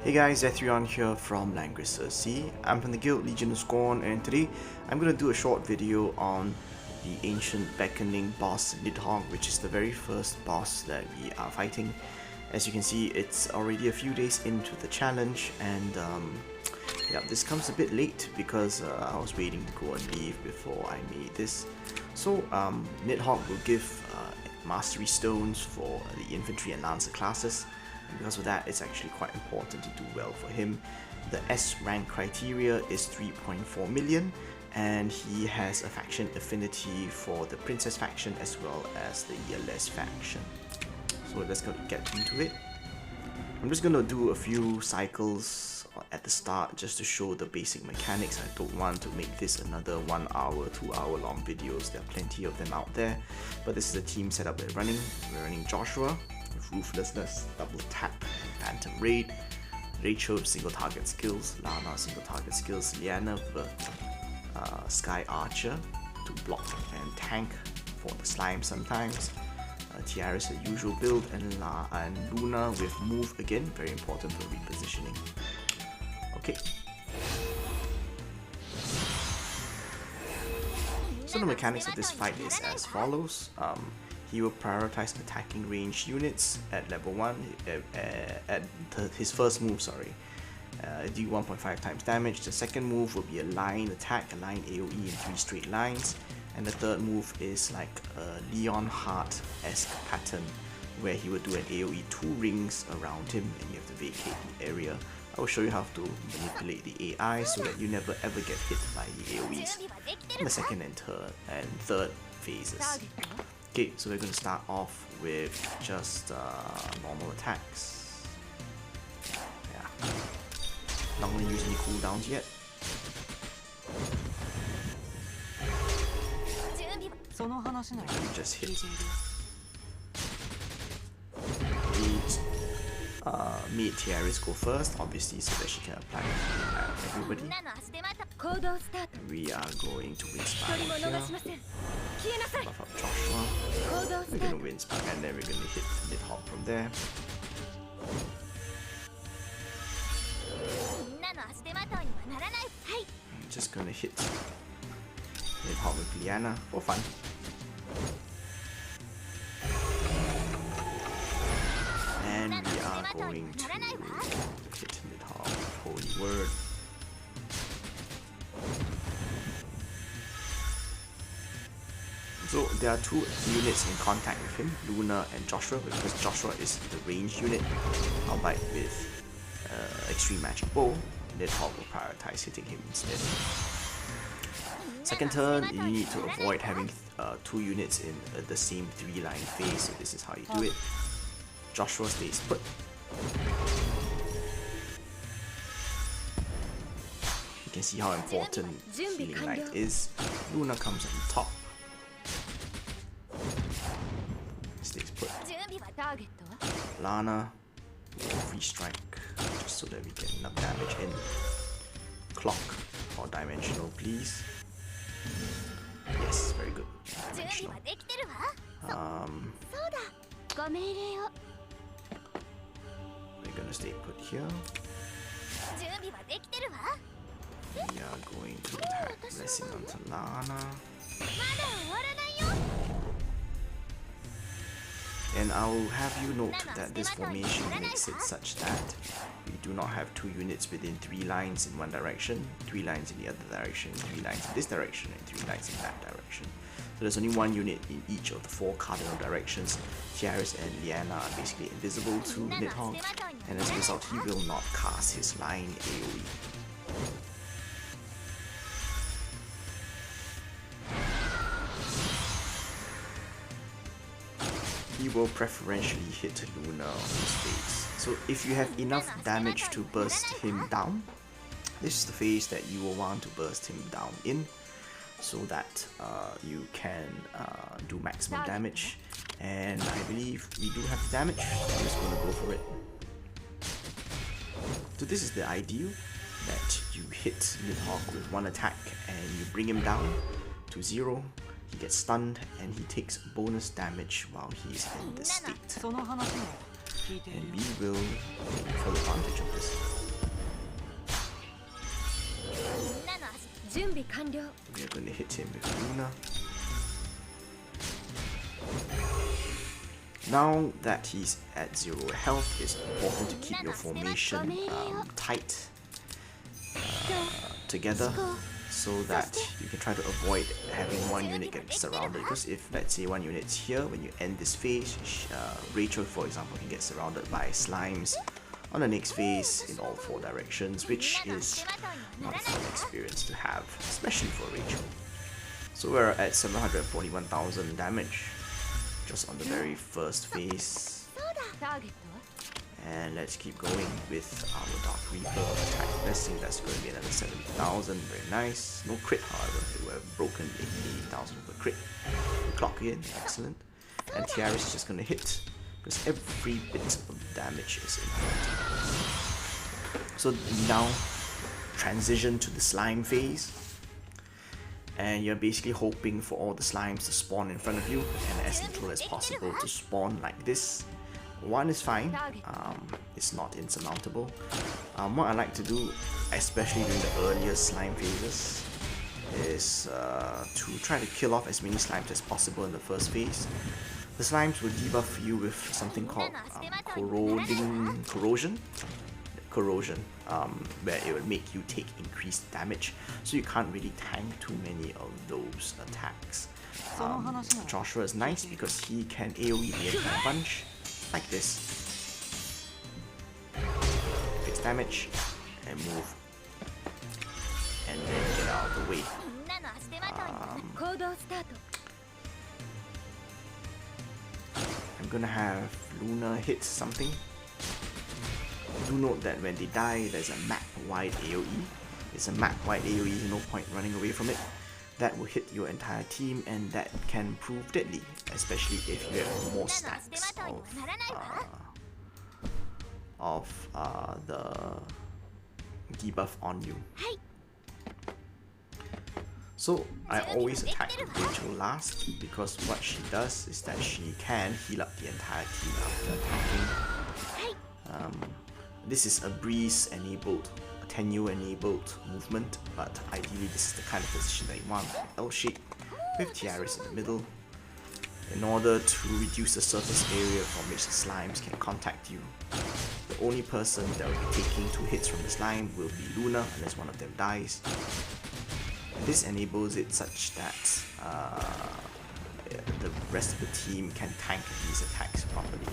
Hey guys, Ethrion here from Langrisser. I'm from the guild Legion of Scorn, and today I'm going to do a short video on the ancient Beckoning boss Nidhogg, which is the very first boss that we are fighting. As you can see, it's already a few days into the challenge, and yeah, this comes a bit late because I was waiting to go and leave before I made this. So Nidhogg will give mastery stones for the infantry and lancer classes. Because of that, it's actually quite important to do well for him. The S rank criteria is 3.4 million, and he has a faction affinity for the Princess faction as well as the ELS faction. So let's get into it. I'm just gonna do a few cycles at the start just to show the basic mechanics. I don't want to make this another 1 hour, 2 hour long videos. There are plenty of them out there, but this is the team setup we're running. We're running Joshua with Ruthlessness, Double Tap, and Phantom Raid, Rachel single target skills, Lana single target skills, Liana with Sky Archer to block and tank for the slime sometimes, Tiara's the usual build, and Luna with move again, very important for repositioning. Okay. So the mechanics of this fight is as follows. He will prioritize attacking range units at level 1, his first move, sorry. Do 1.5 times damage. The second move will be a line attack, a line AoE in 3 straight lines. And the third move is like a Leon Heart-esque pattern, where he will do an AoE 2 rings around him and you have to vacate the area. I will show you how to manipulate the AI so that you never ever get hit by the AoEs in the second and third phases. Okay, so we're going to start off with just normal attacks. Yeah. Not going to use any cooldowns yet. Just hit. Made Tiaris go first, obviously, so that she can apply it to everybody. We are going to win Spark here. Buff up Joshua. We're going to win Spark and then we're going to hit Nidhogg from there. I'm just going to hit Nidhogg with Liana for fun. And we are going to hit Nidhogg with Holy Word. So there are 2 units in contact with him, Luna and Joshua, because Joshua is the range unit, albeit with Extreme Magic Bow. Nidhogg will prioritize hitting him instead. Second turn, you need to avoid having 2 units in the same 3-line phase, so this is how you do it. Joshua stays put. You can see how important Healing Light is. Luna comes on top. Stays put. Lana will free strike just so that we get enough damage in. Clock or dimensional, please. Yes, very good. Dimensional. We're gonna stay put here. We are going to attack Blessing onto Lana. And I'll have you note that this formation makes it such that we do not have 2 units within 3 lines in one direction, 3 lines in the other direction, 3 lines in this direction, and 3 lines in that direction. So there's only 1 unit in each of the 4 cardinal directions. Tiaris and Liana are basically invisible to Nidhogg, and as a result he will not cast his line AoE. He will preferentially hit Luna on his phase. So if you have enough damage to burst him down, this is the phase that you will want to burst him down in, so that you can do maximum damage. And I believe we do have the damage, so I'm just going to go for it. So this is the ideal, that you hit Nidhogg with 1 attack and you bring him down to 0. He gets stunned and he takes bonus damage while he's in this state. and we will take full advantage of this. We are going to hit him with Luna. Now that he's at 0 health, it's important to keep your formation tight together, so that you can try to avoid having one unit get surrounded. Because if, let's say, one unit's here, when you end this phase, Rachel, for example, can get surrounded by slimes on the next phase in all 4 directions, which is not a fun experience to have, especially for Rachel. So we're at 741,000 damage just on the very first phase. And let's keep going with our Dark Reaper attack blessing. That's going to be another 70,000. Very nice. No crit, however. It would have broken 80,000 with a crit. We clock in. Excellent. And Tiaris is just going to hit, because every bit of damage is important. So now transition to the slime phase, and you're basically hoping for all the slimes to spawn in front of you, and as little as possible to spawn like this. 1 is fine, it's not insurmountable. What I like to do, especially during the earlier slime phases, is to try to kill off as many slimes as possible in the first phase. The slimes will debuff you with something called corrosion, where it will make you take increased damage, so you can't really tank too many of those attacks. Joshua is nice because he can AoE the entire bunch, like this. Fix damage, and move, and then get out of the way. I'm gonna have Luna hit something. Do note that when they die, there's a map-wide AoE. It's a map-wide AoE, no point running away from it. That will hit your entire team, and that can prove deadly, especially if you have more stacks of the debuff on you. So I always attack Rachel last, because what she does is that she can heal up the entire team after attacking. This is a breeze enabled, a tenure enabled movement, but ideally this is the kind of position that you want. L shape with Tiaris in the middle, in order to reduce the surface area from which the slimes can contact you. The only person that will be taking 2 hits from the slime will be Luna, unless one of them dies. This enables it such that the rest of the team can tank these attacks properly.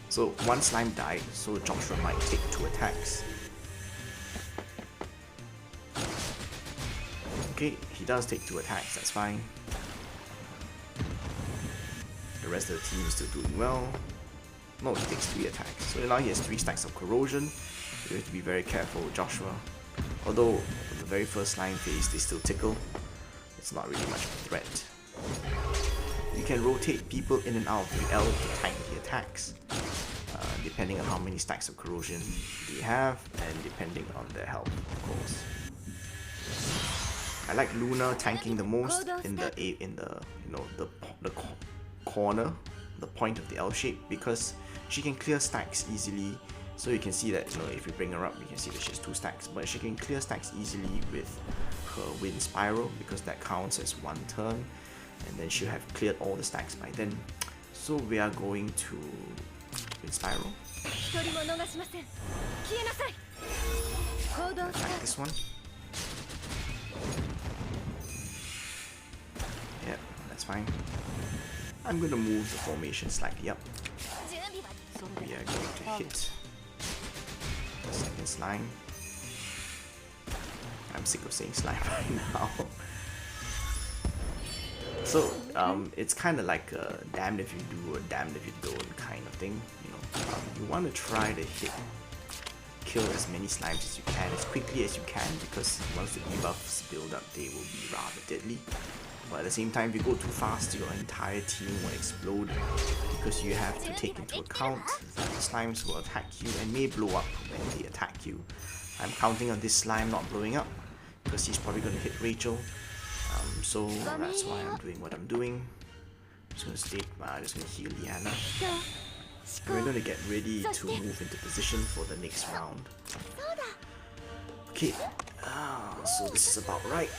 So 1 slime died, so Joshua might take 2 attacks. Okay, he does take 2 attacks, that's fine. The rest of the team is still doing well. No, he takes 3 attacks. So now he has 3 stacks of corrosion. You have to be very careful with Joshua. Although the very first slime phase they still tickle, it's not really much of a threat. You can rotate people in and out of the L to tank the attacks, depending on how many stacks of corrosion they have, and depending on their health, of course. I like Luna tanking the most in the corner, the point of the L shape, because she can clear stacks easily. So you can see that, if you bring her up, you can see that she has 2 stacks, but she can clear stacks easily with her wind spiral, because that counts as 1 turn, and then she'll have cleared all the stacks by then. So we are going to wind spiral. Attack this one. Yep, that's fine. I'm gonna move the formation slightly up. We are going to hit the second slime. I'm sick of saying slime right now. So it's kind of like a damned if you do or damned if you don't kind of thing. You want to try to kill as many slimes as you can, as quickly as you can, because once the debuffs build up, they will be rather deadly. But at the same time, if you go too fast, your entire team will explode, because you have to take into account that the slimes will attack you and may blow up when they attack you. I'm counting on this slime not blowing up, because he's probably going to hit Rachel. So that's why I'm doing what I'm doing. I'm just going to heal Liana. We're going to get ready to move into position for the next round. Okay, so this is about right.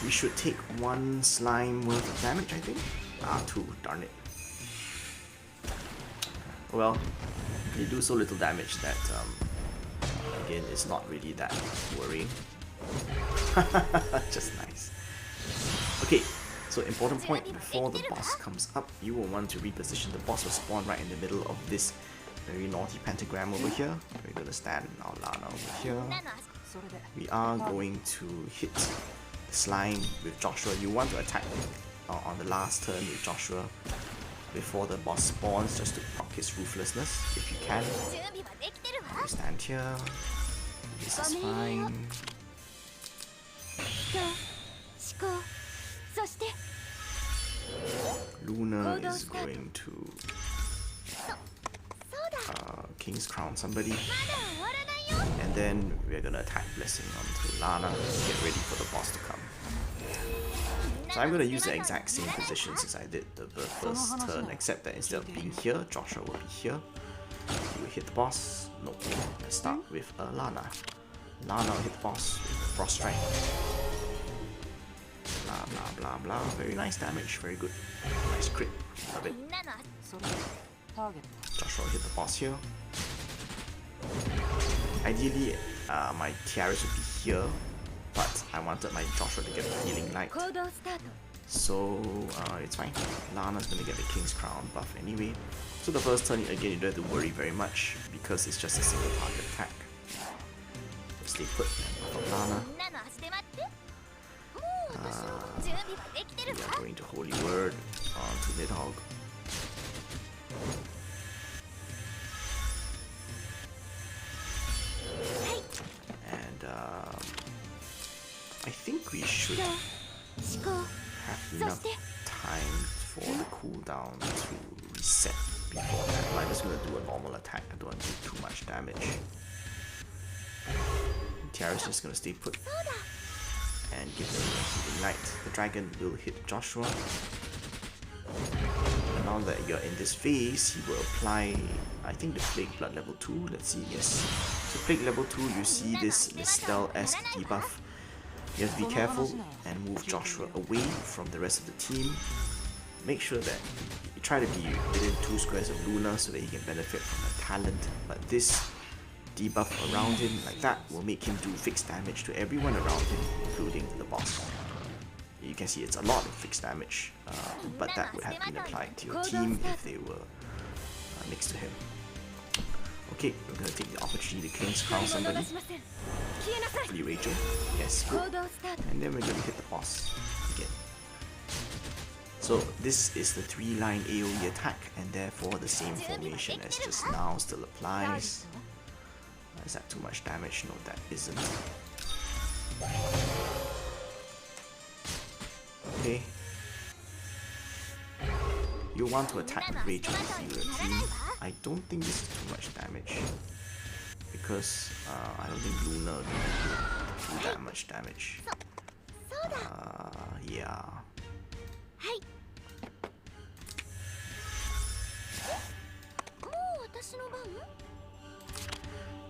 We should take 1 slime worth of damage, I think. 2, darn it. Well, they do so little damage that, again, it's not really that worrying. Just nice. Okay, so important point, before the boss comes up, you will want to reposition. The boss will spawn right in the middle of this very naughty pentagram over here. We're going to stand our Lana over here. We are going to hit the slime with Joshua. You want to attack on the last turn with Joshua before the boss spawns, just to proc his ruthlessness if you can. We stand here. This is fine. Luna is going to King's Crown somebody, and then we're gonna attack Blessing onto Lana to get ready for the boss to come. So I'm gonna use the exact same positions as I did the first turn, except that instead of being here, Joshua will be here. He will hit the boss. Nope. Let's start with Lana. Lana will hit the boss with the Frost Strike. Blah blah blah blah. Very nice damage. Very good. Nice crit. Love it. Joshua will hit the boss here. Ideally, my Tiaras would be here, but I wanted my Joshua to get the healing light. So it's fine. Lana's gonna get the King's Crown buff anyway. So the first turn, again, you don't have to worry very much because it's just a single target attack. So stay put and buff up Lana. We are going to Holy Word onto Nidhogg. And I think we should have enough time for the cooldown to reset before that. I'm just going to do a normal attack. I don't want to do too much damage. Tiara's just going to stay put and give them a healing light. The dragon will hit Joshua. And now that you're in this phase, he will apply, I think, the Plague Blood level 2. Let's see, yes. So Plague level 2, you see this Mistel-esque debuff. You have to be careful and move Joshua away from the rest of the team. Make sure that you try to be within 2 squares of Luna so that he can benefit from her talent. But this debuff around him like that will make him do fixed damage to everyone around him, including the boss. You can see it's a lot of fixed damage, but that would have been applied to your team if they were next to him. Okay, we're going to take the opportunity to King's Crown somebody. Hopefully Rachel. Yes, good. And then we're going to hit the boss again. So this is the 3-line AoE attack, and therefore the same formation as just now still applies. Is that too much damage? No, that isn't. Okay. You want to attack with Rachel to heal your team. I don't think this is too much damage, because I don't think Luna will do that much damage. Yeah.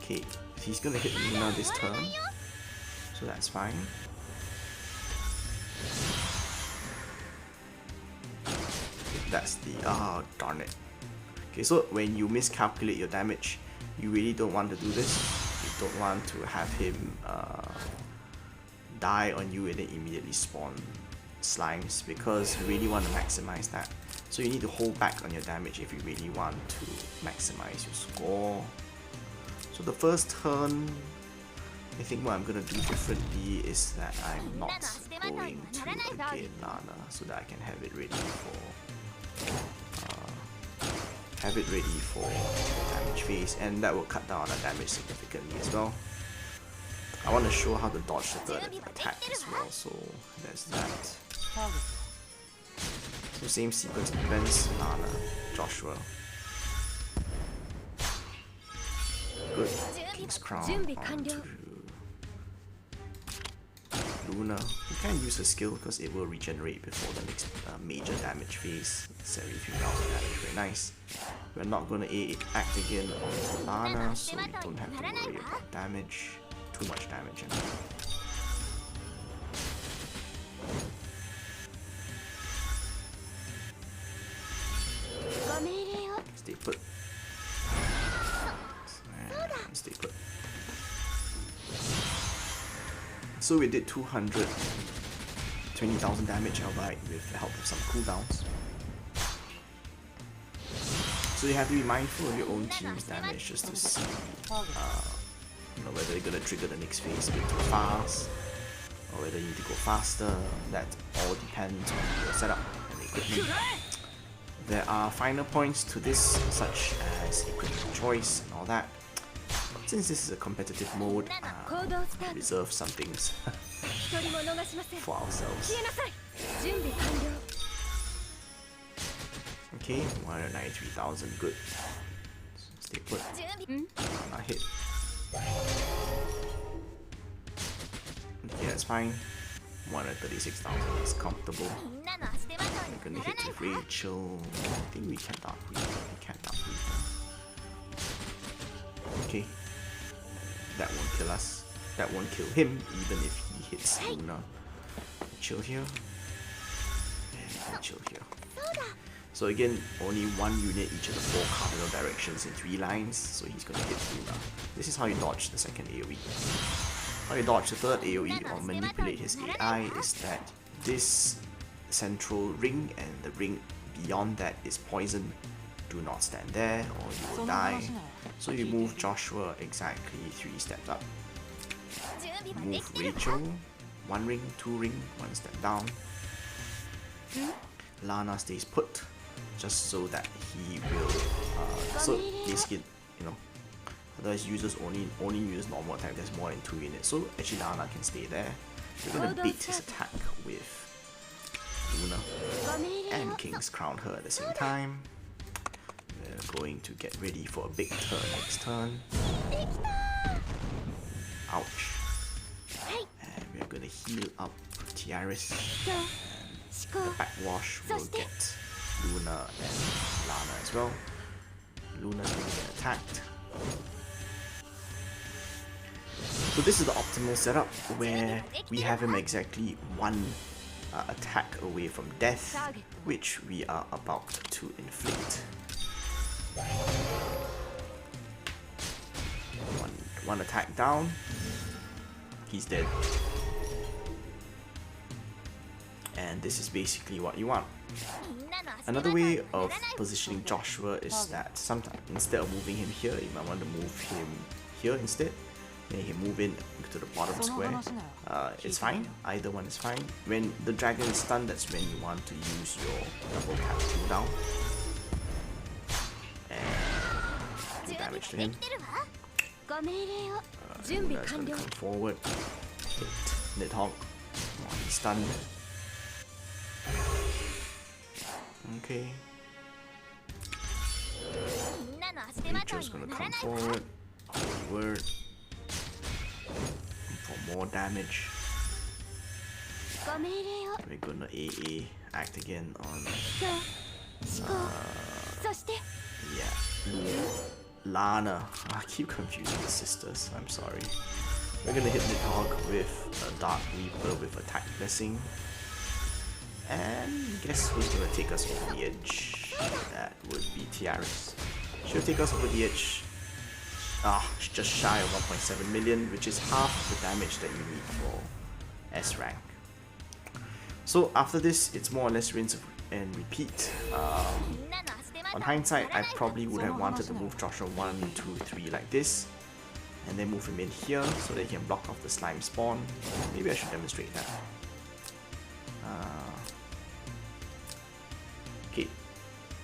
Okay, he's gonna hit Luna this turn, so that's fine. That's the darn it. Okay, so when you miscalculate your damage, you really don't want to do this. You don't want to have him die on you and then immediately spawn slimes, because you really want to maximize that. So you need to hold back on your damage if you really want to maximize your score. So the first turn, I think what I'm gonna do differently is that I'm not going to again Lana, so that I can have it ready for the damage phase, and that will cut down on the damage significantly as well. I want to show how to dodge the third attack as well, so there's that. So same sequence of events, Lana, Joshua. Good. King's Crown onto Luna. You can use her skill because it will regenerate before the next major damage phase. 73,000 damage, very nice. We're not going to act again on Lana, so we don't have to worry about damage. Too much damage anyway. Stay put. And stay put. So we did 220,000 damage outright with the help of some cooldowns. So you have to be mindful of your own team's damage just to see whether you're gonna trigger the next phase a bit too fast, or whether you need to go faster. That all depends on your setup and equipment. There are finer points to this, such as equipment choice and all that. But since this is a competitive mode, we reserve some things for ourselves. Okay, 193,000, good. Stay put. Not hit. Yeah, it's fine. 136,000 is comfortable. We're gonna hit with Rachel. I think we can Dark Reaper. We can Dark Reaper. Okay. That won't kill us. That won't kill him, even if he hits Luna. Chill here. And chill here. So again, only one unit each of the 4 cardinal directions in 3 lines, so he's gonna hit Luna. This is how you dodge the second AoE. How you dodge the third AoE or manipulate his AI is that this central ring and the ring beyond that is poison. Do not stand there or you will die. So you move Joshua exactly 3 steps up. Move Rachel, 1 ring, 2 ring, 1 step down. Lana stays put, just so that he will, so basically, otherwise users only use normal attack, there's more than 2 units, so actually Lana can stay there. We're gonna bait his attack with Luna and King's Crown her at the same time. We're going to get ready for a big turn next turn. Ouch. And we're gonna heal up Tiaris. The backwash will get Luna and Lana as well. Luna's going to get attacked. So this is the optimal setup where we have him exactly 1 attack away from death, which we are about to inflict. One attack down, he's dead. And this is basically what you want. Another way of positioning Joshua is that sometimes instead of moving him here, you might want to move him here instead. Then he can move in to the bottom square. It's fine, either one is fine. When the dragon is stunned, that's when you want to use your double tap cooldown and do damage to him. Luna's gonna come forward, hit Nidhogg while he's stunned. Okay. Rachel's gonna come forward. Holy word. For more damage. We're gonna AA act again on Lana. I keep confusing the sisters, I'm sorry. We're gonna hit Nidhogg with a Dark Reaper with Attack Blessing. And guess who's gonna take us over the edge? That would be Tiaris. She'll take us over the edge. Just shy of 1.7 million, which is half the damage that you need for S rank. So after this, it's more or less rinse and repeat. On hindsight, I probably would have wanted to move Joshua 1, 2, 3 like this, and then move him in here so that he can block off the slime spawn. Maybe I should demonstrate that. Okay,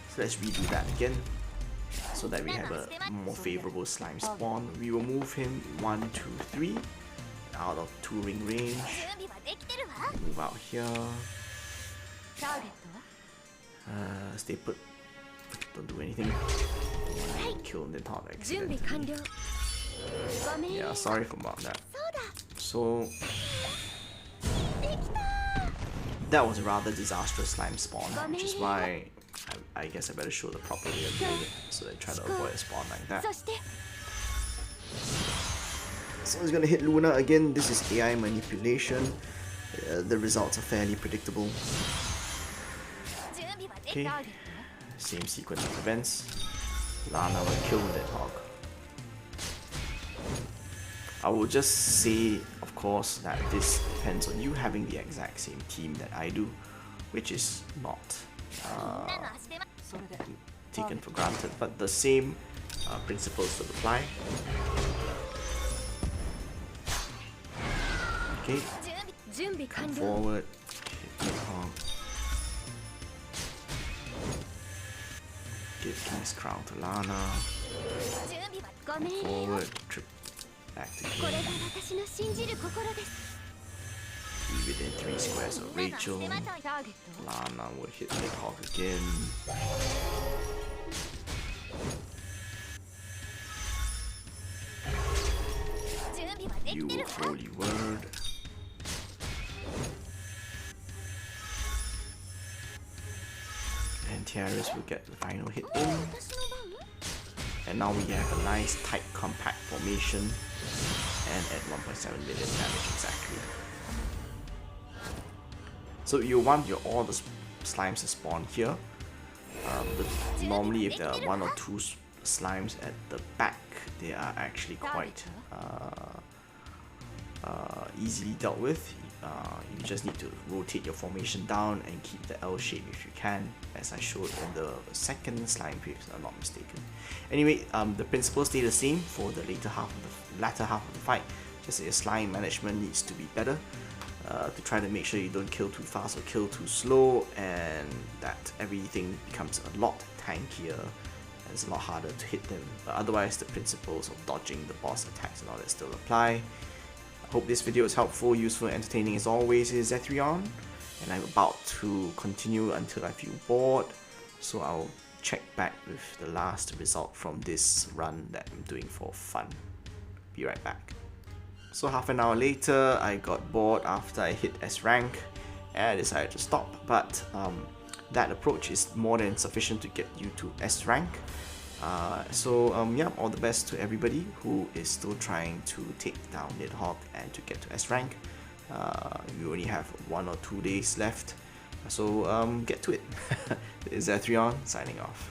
so let's redo that again so that we have a more favorable slime spawn. We will move him 1, 2, 3 out of 2 ring range. Move out here. Stay put. Don't do anything. Kill Nidhogg accidentally. Yeah, sorry about that. So That was a rather disastrous slime spawn, which is why I guess I better show the proper way of doing it, so I try to avoid a spawn like that. So he's gonna hit Luna again. This is AI manipulation. The results are fairly predictable. Okay, same sequence of events. Lana will kill Nidhogg. I will just say, of course, that this depends on you having the exact same team that I do, which is not taken for granted, but the same principles will apply. Okay, come forward, hit Nidhogg. Give King's Crown to Lana. Come forward, trip back to King. Be within 3 squares of Rachel. Lana will hit Nidhogg again. You will Holy Word. And Tiaris will get the final hit in. And now we have a nice tight compact formation and at 1.7 million damage exactly. So you want all the slimes to spawn here. Normally if there are 1 or 2 slimes at the back, they are actually quite easily dealt with. You just need to rotate your formation down and keep the L shape if you can, as I showed in the second slime phase, if I'm not mistaken. Anyway, the principles stay the same for the latter half of the fight. Just that your slime management needs to be better to try to make sure you don't kill too fast or kill too slow, and that everything becomes a lot tankier and it's a lot harder to hit them. But otherwise, the principles of dodging the boss attacks and all that still apply. Hope this video is helpful, useful, and entertaining as always. Is Zethryon, and I'm about to continue until I feel bored, so I'll check back with the last result from this run that I'm doing for fun. Be right back. So half an hour later, I got bored after I hit S rank and I decided to stop, but that approach is more than sufficient to get you to S rank. Yeah, all the best to everybody who is still trying to take down Nidhogg and to get to S rank. You only have 1 or 2 days left, so get to it. This is Zethryon signing off.